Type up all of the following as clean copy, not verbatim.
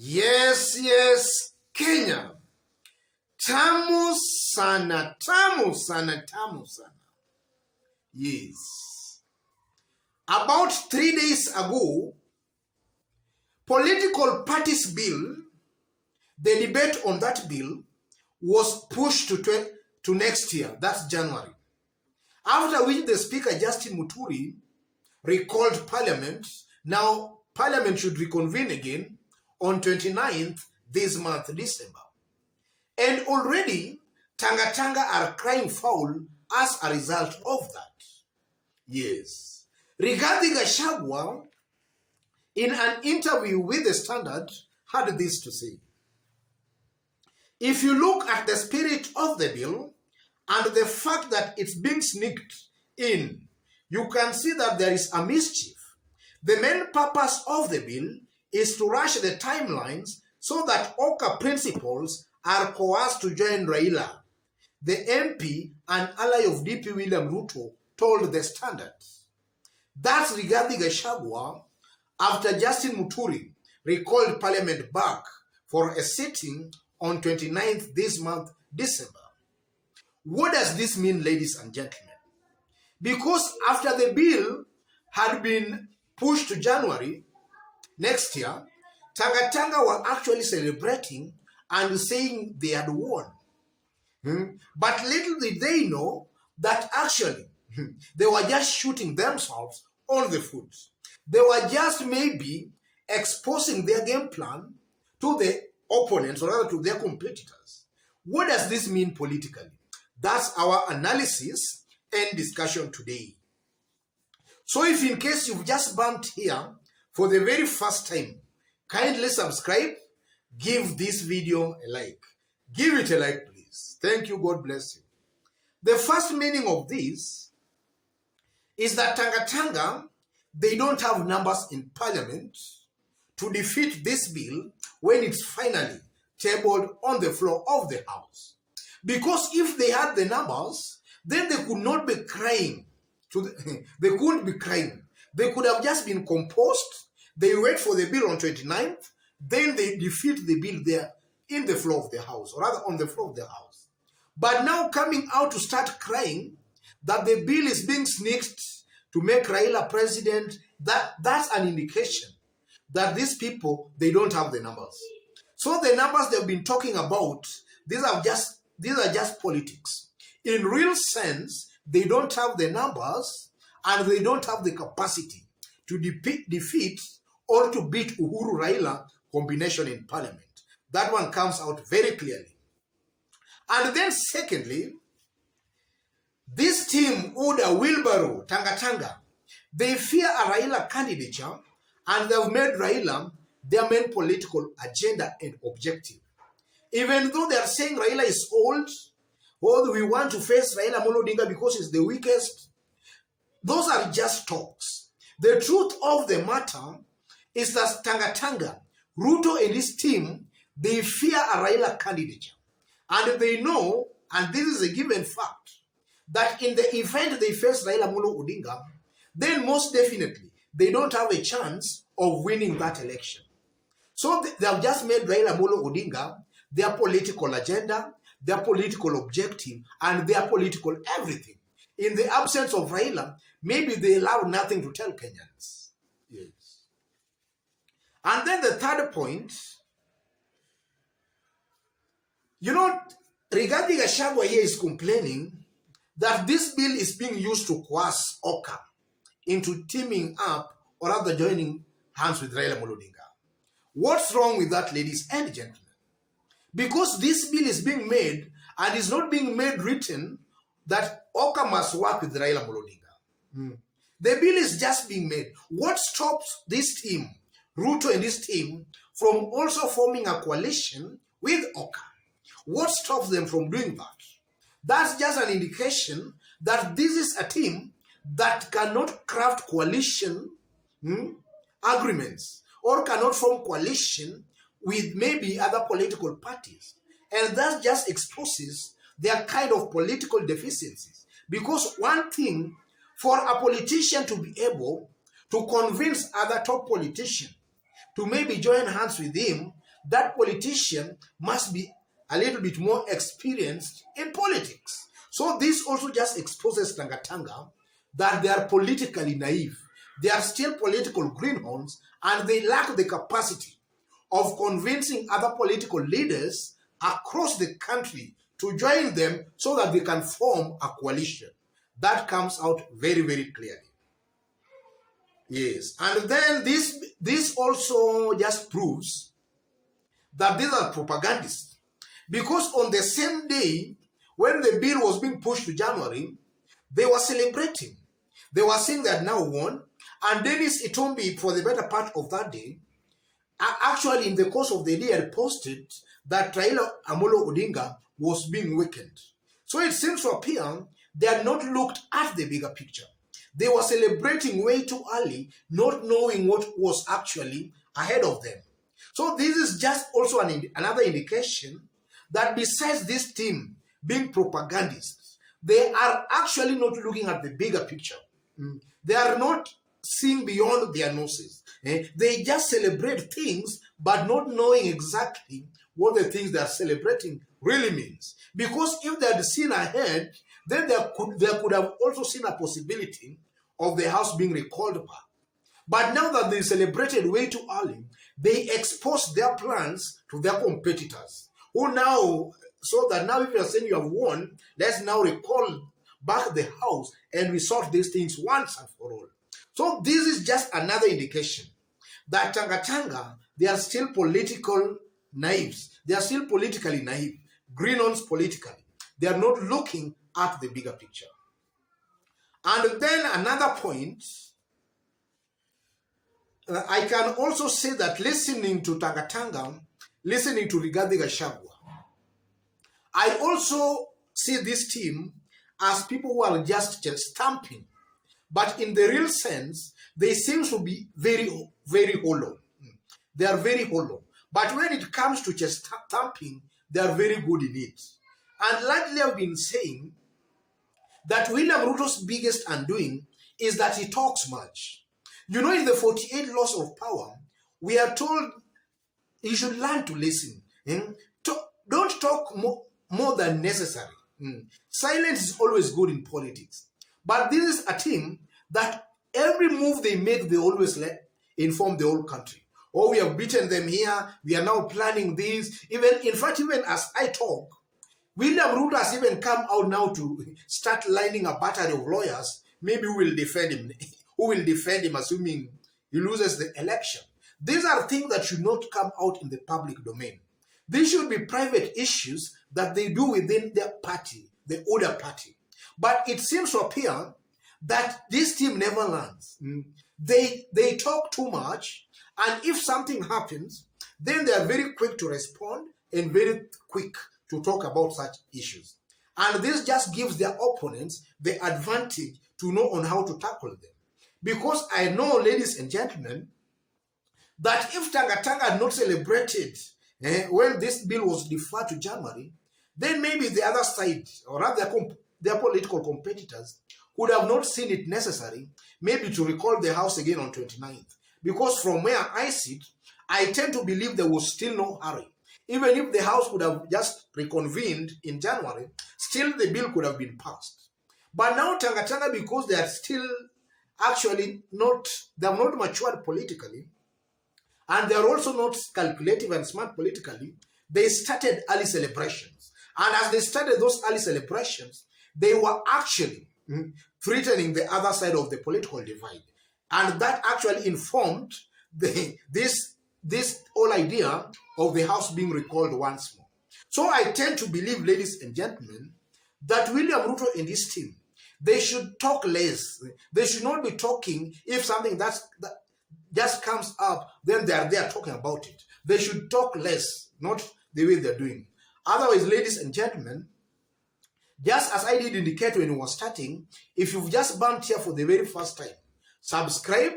Yes, Kenya. Tamu sana, tamu sana, tamu sana. Yes. About 3 days ago, political parties bill, the debate on that bill was pushed to next year, that's January. After which the Speaker, Justin Muturi, recalled Parliament. Now, Parliament should reconvene again on 29th this month, December. And already, Tanga are crying foul as a result of that. Yes. Rigathi Gachagua, in an interview with the Standard, had this to say. If you look at the spirit of the bill and the fact that it's being sneaked in, you can see that there is a mischief. The main purpose of the bill is to rush the timelines so that OCA principals are coerced to join Raila, the MP and ally of DP William Ruto, told the Standard. That's Rigathi Gachagua after Justin Muturi recalled Parliament back for a sitting on 29th this month, December. What does this mean, ladies and gentlemen? Because after the bill had been pushed to January next year, Tanga were actually celebrating and saying they had won. But little did they know that actually they were just shooting themselves on the foot. They were just maybe exposing their game plan to the opponents, or rather to their competitors. What does this mean politically? That's our analysis and discussion today. So if in case you've just bumped here for the very first time, kindly subscribe, give this video a like. Give it a like, please. Thank you. God bless you. The first meaning of this is that Tanga, they don't have numbers in Parliament to defeat this bill when it's finally tabled on the floor of the House. Because if they had the numbers, then they could not be crying. They couldn't be crying. They could have just been composed. They wait for the bill on 29th, then they defeat the bill there in the floor of the House, or rather on the floor of the House. But now coming out to start crying that the bill is being sneaked to make Raila president, that's an indication that these people, they don't have the numbers. So the numbers they've been talking about, these are just politics. In real sense, they don't have the numbers and they don't have the capacity to defeat or to beat Uhuru Raila combination in Parliament. That one comes out very clearly. And then secondly, this team, Uda, Wilbaro, Tanga, they fear a Raila candidature and they've made Raila their main political agenda and objective. Even though they are saying Raila is old, or we want to face Raila Amolo Odinga because he's the weakest, those are just talks. The truth of the matter is that Tanga, Ruto and his team, they fear a Raila candidature. And they know, and this is a given fact, that in the event they face Raila Amolo Odinga, then most definitely they don't have a chance of winning that election. So they have just made Raila Amolo Odinga their political agenda, their political objective, and their political everything. In the absence of Raila, maybe they allow nothing to tell Kenyans. Yes. And then the third point, Rigathi Gachagua here is complaining that this bill is being used to coerce OCA into teaming up or rather joining hands with Raila Amolo Odinga. What's wrong with that, ladies and gentlemen? Because this bill is being made and is not being made written that OCA must work with Raila Amolo Odinga. The bill is just being made. What stops this team, Ruto and his team, from also forming a coalition with OCA? What stops them from doing that? That's just an indication that this is a team that cannot craft coalition agreements or cannot form coalition with maybe other political parties. And that just exposes their kind of political deficiencies. Because one thing, for a politician to be able to convince other top politicians to maybe join hands with him, that politician must be a little bit more experienced in politics. So this also just exposes Tanga that they are politically naive. They are still political greenhorns, and they lack the capacity of convincing other political leaders across the country to join them so that they can form a coalition. That comes out very, very clearly. Yes, and then this also just proves that these are propagandists. Because on the same day when the bill was being pushed to January, they were celebrating. They were saying that now won. And Dennis Itombi, for the better part of that day, actually in the course of the day had posted that Raila Amolo Odinga was being weakened. So it seems to appear they had not looked at the bigger picture. They were celebrating way too early, not knowing what was actually ahead of them. So this is just also another indication that besides this team being propagandists, they are actually not looking at the bigger picture. They are not seeing beyond their noses. They just celebrate things, but not knowing exactly what the things they are celebrating really means. Because if they had seen ahead, then they could have also seen a possibility of the house being recalled back. But now that they celebrated way too early, they exposed their plans to their competitors, who now, so that now if you are saying you have won, let's now recall back the house and we sort these things once and for all. So this is just another indication that Tanga, they are still political naives. They are still politically naive, greenhorns politically. They are not looking at the bigger picture. And then another point, I can also say that listening to Tanga, listening to Rigathi Gachagua, I also see this team as people who are just stamping. But in the real sense, they seem to be very, very hollow. They are very hollow. But when it comes to just stamping, they are very good in it. And lately I've been saying that William Ruto's biggest undoing is that he talks much. You know, in the 48 laws of power, we are told you should learn to listen. Don't talk more than necessary. Silence is always good in politics. But this is a team that every move they make, they always inform the whole country. Oh, we have beaten them here. We are now planning this. In fact, even as I talk, William Ruto has even come out now to start lining a battery of lawyers. Maybe who will defend him. Who will defend him assuming he loses the election. These are things that should not come out in the public domain. These should be private issues that they do within their party, the other party. But it seems to appear that this team never learns. They talk too much, and if something happens, then they are very quick to respond and very quick to talk about such issues. And this just gives their opponents the advantage to know on how to tackle them. Because I know, ladies and gentlemen, that if Tanga had not celebrated when this bill was deferred to January, then maybe the other side, or rather their political competitors, would have not seen it necessary maybe to recall the house again on 29th. Because from where I sit, I tend to believe there was still no hurry. Even if the house would have just reconvened in January, still the bill could have been passed. But now Tanga, because they are still actually not, they are not matured politically, and they are also not calculative and smart politically, they started early celebrations. And as they started those early celebrations, they were actually threatening the other side of the political divide. And that actually informed this whole idea of the house being recalled once more. So I tend to believe, ladies and gentlemen, that William Ruto and his team, they should talk less. They should not be talking if something that just comes up, then they are there talking about it. They should talk less, not the way they're doing. Otherwise, ladies and gentlemen, just as I did indicate when we were starting, if you've just bumped here for the very first time, subscribe,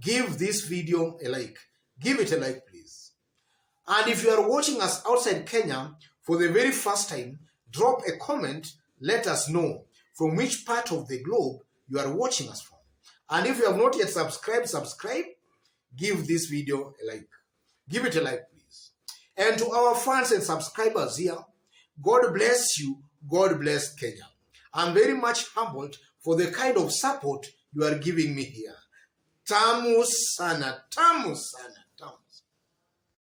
give this video a like. Give it a like, please. And if you are watching us outside Kenya for the very first time, drop a comment, let us know from which part of the globe you are watching us from. And if you have not yet subscribed, subscribe, give this video a like. Give it a like, please. And to our fans and subscribers here, God bless you. God bless Kenya. I'm very much humbled for the kind of support you are giving me here. Tamu sana, tamu sana.